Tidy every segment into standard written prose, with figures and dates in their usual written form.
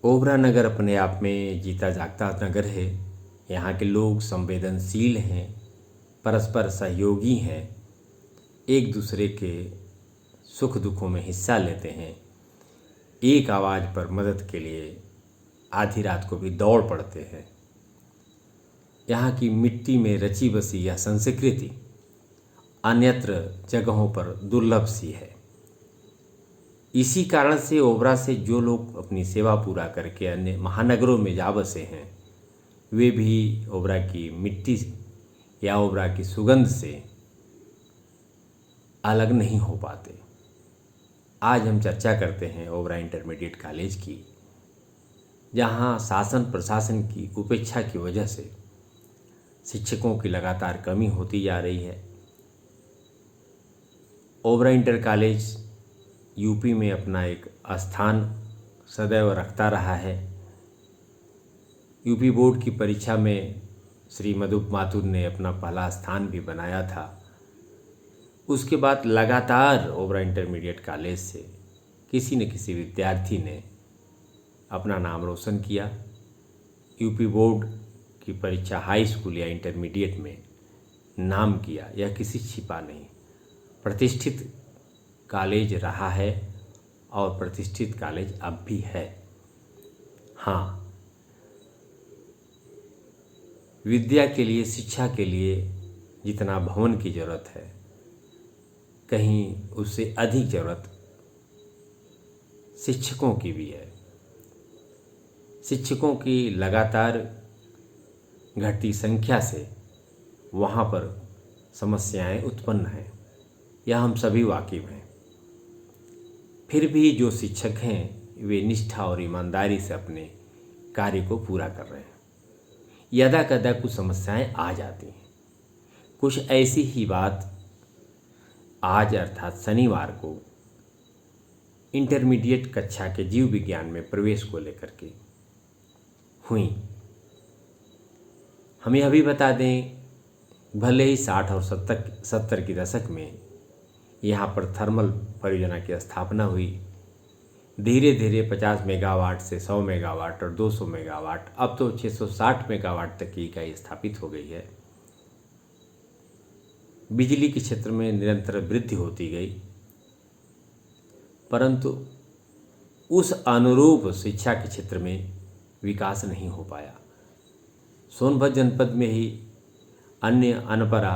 ओबरा नगर अपने आप में जीता जागता नगर है। यहाँ के लोग संवेदनशील हैं, परस्पर सहयोगी हैं, एक दूसरे के सुख दुखों में हिस्सा लेते हैं, एक आवाज़ पर मदद के लिए आधी रात को भी दौड़ पड़ते हैं। यहाँ की मिट्टी में रची बसी यह संस्कृति अन्यत्र जगहों पर दुर्लभ सी है। इसी कारण से ओबरा से जो लोग अपनी सेवा पूरा करके अन्य महानगरों में जा बसे हैं, वे भी ओबरा की मिट्टी या ओबरा की सुगंध से अलग नहीं हो पाते। आज हम चर्चा करते हैं ओबरा इंटरमीडिएट कॉलेज की, जहां शासन प्रशासन की उपेक्षा की वजह से शिक्षकों की लगातार कमी होती जा रही है। ओबरा इंटर कॉलेज यूपी में अपना एक स्थान सदैव रखता रहा है। यूपी बोर्ड की परीक्षा में श्री मधु माथुर ने अपना पहला स्थान भी बनाया था। उसके बाद लगातार ओबरा इंटरमीडिएट कॉलेज से किसी न किसी विद्यार्थी ने अपना नाम रोशन किया। यूपी बोर्ड की परीक्षा हाई स्कूल या इंटरमीडिएट में नाम किया, यह किसी छिपा नहीं, प्रतिष्ठित कॉलेज रहा है और प्रतिष्ठित कॉलेज अब भी है। हाँ, विद्या के लिए, शिक्षा के लिए जितना भवन की ज़रूरत है, कहीं उससे अधिक ज़रूरत शिक्षकों की भी है। शिक्षकों की लगातार घटती संख्या से वहाँ पर समस्याएं उत्पन्न हैं, यह हम सभी वाकिफ हैं। फिर भी जो शिक्षक हैं वे निष्ठा और ईमानदारी से अपने कार्य को पूरा कर रहे हैं। यदा कदा कुछ समस्याएं आ जाती हैं। कुछ ऐसी ही बात आज अर्थात शनिवार को इंटरमीडिएट कक्षा के जीव विज्ञान में प्रवेश को लेकर के हुई। हम यह भी बता दें, भले ही 60 और 70 के दशक में यहाँ पर थर्मल परियोजना की स्थापना हुई, धीरे धीरे 50 मेगावाट से 100 मेगावाट और 200 मेगावाट, अब तो 660 मेगावाट तक की इकाई स्थापित हो गई है। बिजली के क्षेत्र में निरंतर वृद्धि होती गई, परंतु उस अनुरूप शिक्षा के क्षेत्र में विकास नहीं हो पाया। सोनभद्र जनपद में ही अन्य अनपरा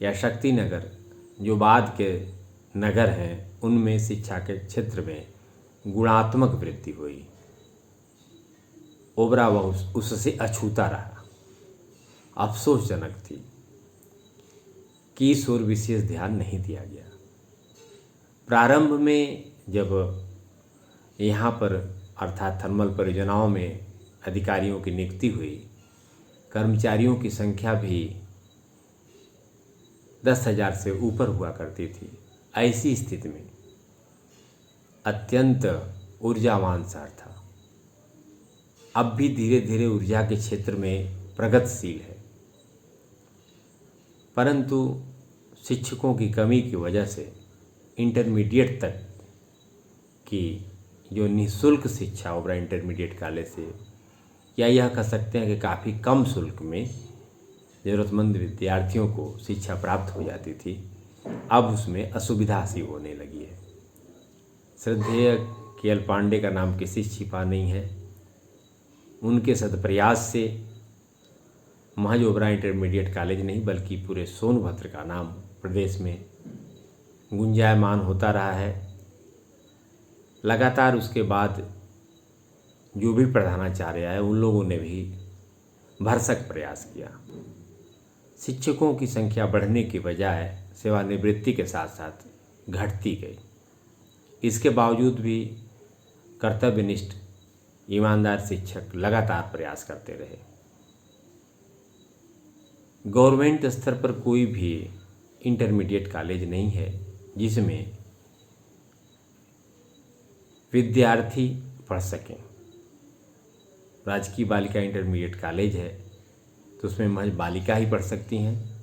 या शक्ति नगर जो बाद के नगर हैं, उनमें शिक्षा के क्षेत्र में गुणात्मक वृद्धि हुई। ओबरा वह उससे अछूता रहा। अफसोसजनक थी कि इस ओर विशेष ध्यान नहीं दिया गया। प्रारंभ में जब यहाँ पर अर्थात थर्मल परियोजनाओं में अधिकारियों की नियुक्ति हुई, कर्मचारियों की संख्या भी 10,000 से ऊपर हुआ करती थी। ऐसी स्थिति में अत्यंत ऊर्जावान शहर था। अब भी धीरे धीरे ऊर्जा के क्षेत्र में प्रगतिशील है, परंतु शिक्षकों की कमी की वजह से इंटरमीडिएट तक की जो निःशुल्क शिक्षा ओबरा इंटरमीडिएट कॉलेज से, या यह कह सकते हैं कि काफ़ी कम शुल्क में ज़रूरतमंद विद्यार्थियों को शिक्षा प्राप्त हो जाती थी, अब उसमें असुविधा सी होने लगी है। श्रद्धेय के.एल. पांडे का नाम किसी छिपा नहीं है। उनके सदप्रयास से महज ओबरा इंटरमीडिएट कॉलेज नहीं बल्कि पूरे सोनभद्र का नाम प्रदेश में गुंजायमान होता रहा है। लगातार उसके बाद जो भी प्रधानाचार्य आए, उन लोगों ने भी भरसक प्रयास किया। शिक्षकों की संख्या बढ़ने की बजाय सेवानिवृत्ति के साथ साथ घटती गई। इसके बावजूद भी कर्तव्यनिष्ठ ईमानदार शिक्षक लगातार प्रयास करते रहे। गवर्नमेंट स्तर पर कोई भी इंटरमीडिएट कॉलेज नहीं है जिसमें विद्यार्थी पढ़ सकें। राजकीय बालिका इंटरमीडिएट कॉलेज है तो उसमें महज बालिका ही पढ़ सकती हैं,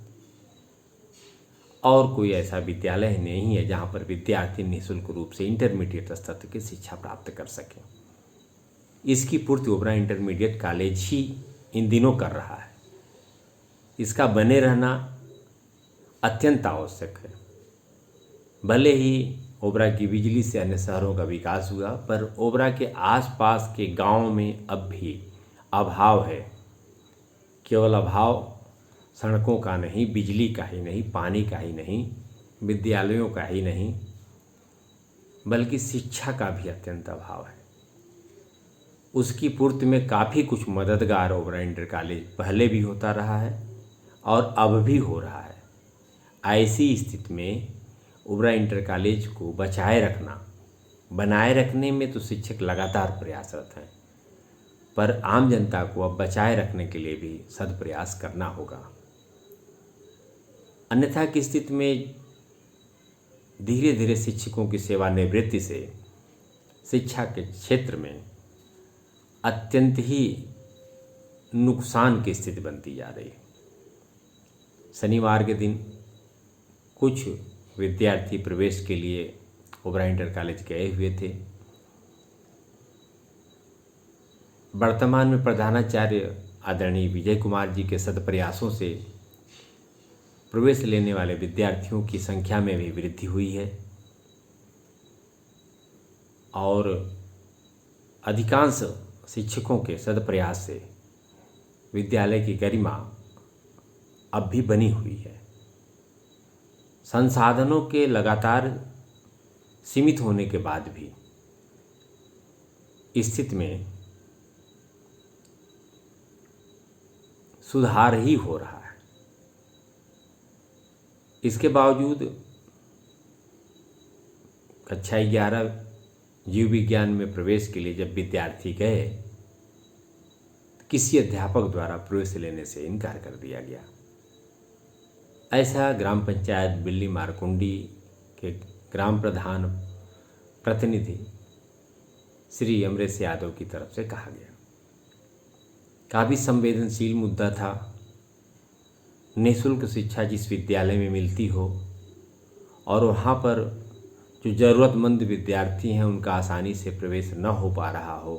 और कोई ऐसा विद्यालय नहीं है जहाँ पर विद्यार्थी निःशुल्क रूप से इंटरमीडिएट स्तर की शिक्षा प्राप्त कर सकें। इसकी पूर्ति ओबरा इंटरमीडिएट कॉलेज ही इन दिनों कर रहा है। इसका बने रहना अत्यंत आवश्यक है। भले ही ओबरा की बिजली से अन्य शहरों का विकास हुआ, पर ओबरा के आसपास के गांव में अब भी अभाव है। केवल अभाव सड़कों का नहीं, बिजली का ही नहीं, पानी का ही नहीं, विद्यालयों का ही नहीं, बल्कि शिक्षा का भी अत्यंत अभाव है। उसकी पूर्ति में काफ़ी कुछ मददगार ओबरा इंटर कॉलेज पहले भी होता रहा है और अब भी हो रहा है। ऐसी स्थिति में ओबरा इंटर कॉलेज को बचाए रखना, बनाए रखने में तो शिक्षक लगातार प्रयासरत हैं, पर आम जनता को अब बचाए रखने के लिए भी सदप्रयास करना होगा। अन्यथा की स्थिति में धीरे धीरे शिक्षकों की सेवानिवृत्ति से शिक्षा के क्षेत्र में अत्यंत ही नुकसान की स्थिति बनती जा रही है। शनिवार के दिन कुछ विद्यार्थी प्रवेश के लिए ओबरा इंटर कॉलेज गए हुए थे। वर्तमान में प्रधानाचार्य आदरणीय विजय कुमार जी के सदप्रयासों से प्रवेश लेने वाले विद्यार्थियों की संख्या में भी वृद्धि हुई है और अधिकांश शिक्षकों के सदप्रयास से विद्यालय की गरिमा अब भी बनी हुई है। संसाधनों के लगातार सीमित होने के बाद भी स्थिति में सुधार ही हो रहा है। इसके बावजूद कक्षा 11 जीव विज्ञान में प्रवेश के लिए जब विद्यार्थी गए, किसी अध्यापक द्वारा प्रवेश लेने से इनकार कर दिया गया। ऐसा ग्राम पंचायत बिल्ली मारकुंडी के ग्राम प्रधान प्रतिनिधि श्री अमरेश यादव की तरफ से कहा गया। काफ़ी संवेदनशील मुद्दा था। निःशुल्क शिक्षा जिस विद्यालय में मिलती हो और वहाँ पर जो ज़रूरतमंद विद्यार्थी हैं उनका आसानी से प्रवेश न हो पा रहा हो,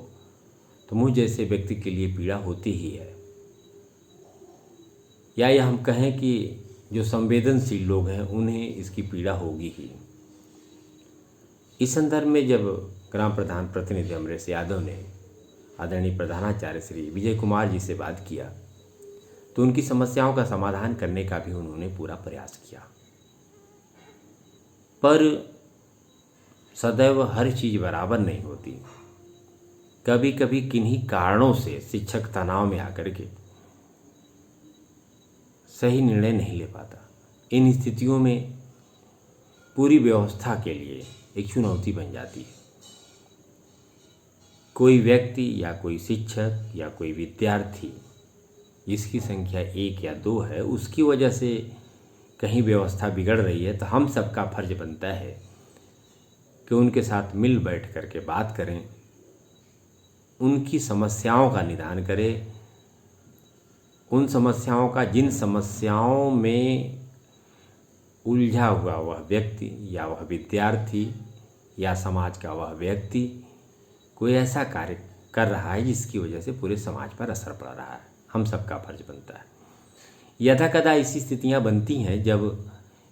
तो मुझ जैसे व्यक्ति के लिए पीड़ा होती ही है। या ये हम कहें कि जो संवेदनशील लोग हैं उन्हें इसकी पीड़ा होगी ही। इस संदर्भ में जब ग्राम प्रधान प्रतिनिधि अमरेश यादव ने आदरणीय प्रधानाचार्य श्री विजय कुमार जी से बात किया, तो उनकी समस्याओं का समाधान करने का भी उन्होंने पूरा प्रयास किया। पर सदैव हर चीज़ बराबर नहीं होती। कभी कभी किन्हीं कारणों से शिक्षक तनाव में आकर के सही निर्णय नहीं ले पाता। इन स्थितियों में पूरी व्यवस्था के लिए एक चुनौती बन जाती है। कोई व्यक्ति या कोई शिक्षक या कोई विद्यार्थी जिसकी संख्या 1 या 2 है, उसकी वजह से कहीं व्यवस्था बिगड़ रही है, तो हम सबका फर्ज बनता है कि उनके साथ मिल बैठ कर के बात करें, उनकी समस्याओं का निदान करें। उन समस्याओं का, जिन समस्याओं में उलझा हुआ वह व्यक्ति या वह विद्यार्थी या समाज का वह व्यक्ति कोई ऐसा कार्य कर रहा है जिसकी वजह से पूरे समाज पर असर पड़ रहा है, हम सबका फर्ज बनता है। यथाकथा ऐसी स्थितियां बनती हैं जब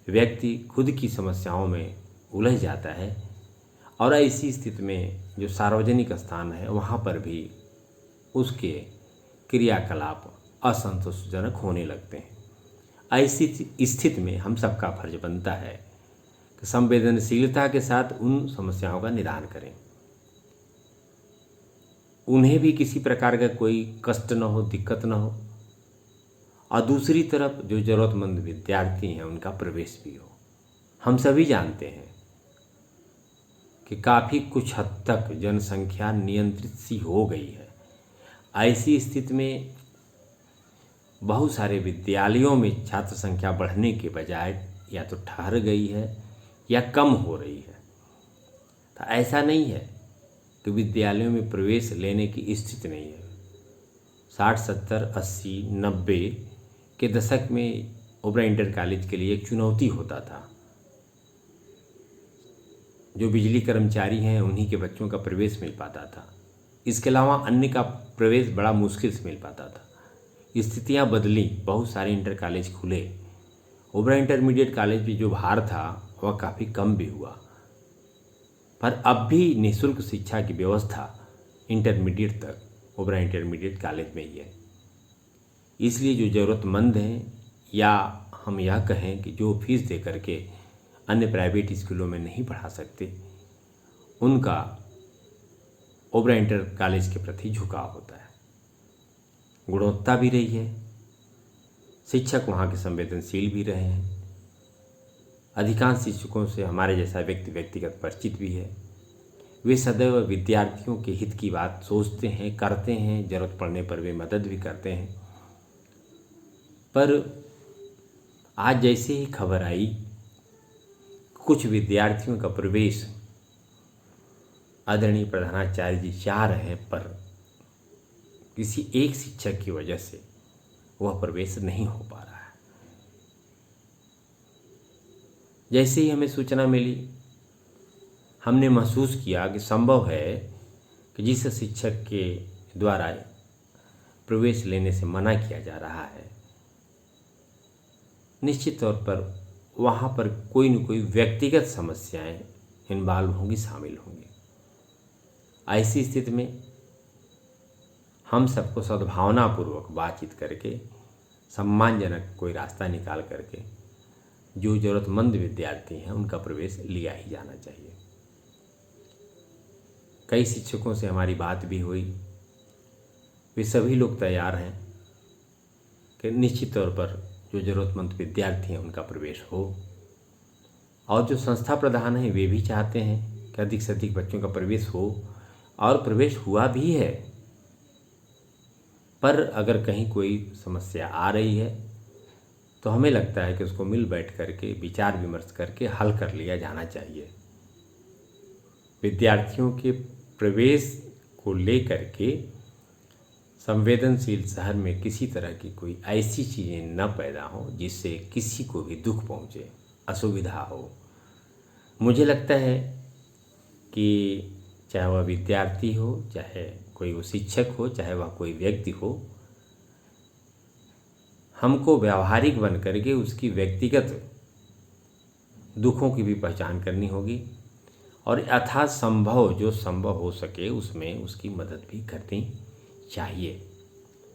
व्यक्ति खुद की समस्याओं में उलझ जाता है और ऐसी स्थिति में जो सार्वजनिक स्थान है वहाँ पर भी उसके क्रियाकलाप असंतोषजनक होने लगते हैं। ऐसी स्थिति में हम सबका फर्ज बनता है कि संवेदनशीलता के साथ उन समस्याओं का निदान करें, उन्हें भी किसी प्रकार का कोई कष्ट न हो, दिक्कत न हो, और दूसरी तरफ जो ज़रूरतमंद विद्यार्थी हैं उनका प्रवेश भी हो। हम सभी जानते हैं कि काफ़ी कुछ हद तक जनसंख्या नियंत्रित सी हो गई है। ऐसी स्थिति में बहुत सारे विद्यालयों में छात्र संख्या बढ़ने के बजाय या तो ठहर गई है या कम हो रही है। तो ऐसा नहीं है कि विद्यालयों में प्रवेश लेने की स्थिति नहीं है। 60, 70, 80, 90 के दशक में ओबरा इंटर कॉलेज के लिए एक चुनौती होता था। जो बिजली कर्मचारी हैं उन्हीं के बच्चों का प्रवेश मिल पाता था। इसके अलावा अन्य का प्रवेश बड़ा मुश्किल से मिल पाता था। स्थितियां बदली, बहुत सारे इंटर कॉलेज खुले। ओबरा इंटरमीडिएट कॉलेज में जो भार था वह काफ़ी कम भी हुआ, पर अब भी निःशुल्क शिक्षा की व्यवस्था इंटरमीडिएट तक ओबरा इंटरमीडिएट कॉलेज में ही है। इसलिए जो ज़रूरतमंद हैं, या हम यह कहें कि जो फीस दे करके अन्य प्राइवेट स्कूलों में नहीं पढ़ा सकते, उनका ओबरा इंटर कॉलेज के प्रति झुकाव होता है। गुणवत्ता भी रही है, शिक्षक वहाँ के संवेदनशील भी रहे हैं, अधिकांश शिक्षकों से हमारे जैसा व्यक्ति व्यक्तिगत परिचित भी है। वे सदैव विद्यार्थियों के हित की बात सोचते हैं, करते हैं, जरूरत पड़ने पर वे मदद भी करते हैं। पर आज जैसे ही खबर आई कुछ विद्यार्थियों का प्रवेश आदरणीय प्रधानाचार्य जी चाह रहे हैं, पर किसी एक शिक्षक की वजह से वह प्रवेश नहीं हो पा रहा है। जैसे ही हमें सूचना मिली, हमने महसूस किया कि संभव है कि जिस शिक्षक के द्वारा प्रवेश लेने से मना किया जा रहा है, निश्चित तौर पर वहाँ पर कोई न कोई व्यक्तिगत समस्याएं इन्वॉल्व होंगी, शामिल होंगी। ऐसी स्थिति में हम सबको सद्भावनापूर्वक बातचीत करके सम्मानजनक कोई रास्ता निकाल करके जो ज़रूरतमंद विद्यार्थी हैं उनका प्रवेश लिया ही जाना चाहिए। कई शिक्षकों से हमारी बात भी हुई, वे सभी लोग तैयार हैं कि निश्चित तौर पर जो ज़रूरतमंद विद्यार्थी हैं उनका प्रवेश हो, और जो संस्था प्रधान हैं वे भी चाहते हैं कि अधिक से अधिक बच्चों का प्रवेश हो, और प्रवेश हुआ भी है। पर अगर कहीं कोई समस्या आ रही है तो हमें लगता है कि उसको मिल बैठ करके विचार विमर्श करके हल कर लिया जाना चाहिए। विद्यार्थियों के प्रवेश को लेकर के संवेदनशील शहर में किसी तरह की कोई ऐसी चीज़ें न पैदा हों जिससे किसी को भी दुख पहुँचे, असुविधा हो। मुझे लगता है कि चाहे वह विद्यार्थी हो, चाहे कोई वो शिक्षक हो, चाहे वह कोई व्यक्ति हो, हमको व्यावहारिक बन करके उसकी व्यक्तिगत दुखों की भी पहचान करनी होगी, और यथासंभव जो संभव हो सके उसमें उसकी मदद भी करनी चाहिए,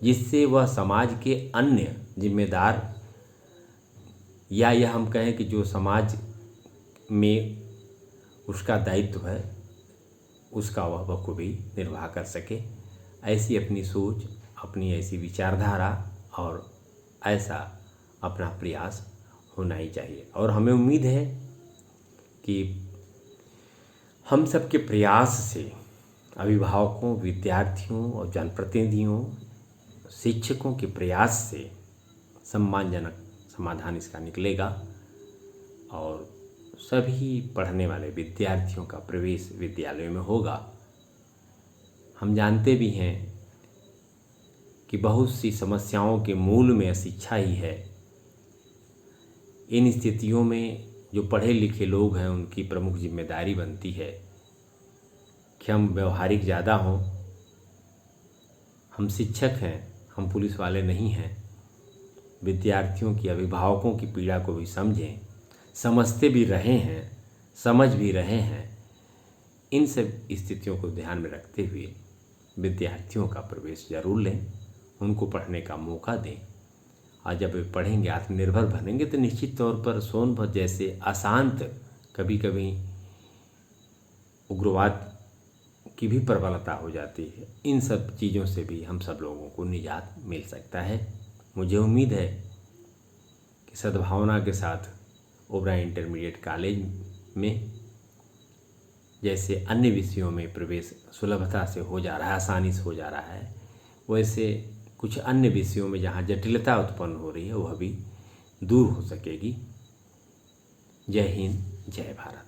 जिससे वह समाज के अन्य जिम्मेदार, या यह हम कहें कि जो समाज में उसका दायित्व है उसका वह बखूबी निर्वाह कर सके। ऐसी अपनी सोच, अपनी ऐसी विचारधारा और ऐसा अपना प्रयास होना ही चाहिए। और हमें उम्मीद है कि हम सब के प्रयास से अभिभावकों, विद्यार्थियों और जनप्रतिनिधियों, शिक्षकों के प्रयास से सम्मानजनक समाधान इसका निकलेगा और सभी पढ़ने वाले विद्यार्थियों का प्रवेश विद्यालयों में होगा। हम जानते भी हैं कि बहुत सी समस्याओं के मूल में अशिक्षा ही है। इन स्थितियों में जो पढ़े लिखे लोग हैं उनकी प्रमुख जिम्मेदारी बनती है कि हम व्यवहारिक ज़्यादा हों। हम शिक्षक हैं, हम पुलिस वाले नहीं हैं। विद्यार्थियों की, अभिभावकों की पीड़ा को भी समझें, समझते भी रहे हैं, समझ भी रहे हैं। इन सब स्थितियों को ध्यान में रखते हुए विद्यार्थियों का प्रवेश जरूर लें, उनको पढ़ने का मौका दें, और जब वे पढ़ेंगे, आत्मनिर्भर बनेंगे, तो निश्चित तौर पर सोनभद्र जैसे अशांत, कभी कभी उग्रवाद की भी प्रबलता हो जाती है, इन सब चीज़ों से भी हम सब लोगों को निजात मिल सकता है। मुझे उम्मीद है कि सद्भावना के साथ ओबरा इंटरमीडिएट कॉलेज में जैसे अन्य विषयों में प्रवेश सुलभता से हो जा रहा है, आसानी से हो जा रहा है, वैसे कुछ अन्य विषयों में जहाँ जटिलता उत्पन्न हो रही है वह भी दूर हो सकेगी। जय हिंद, जय भारत।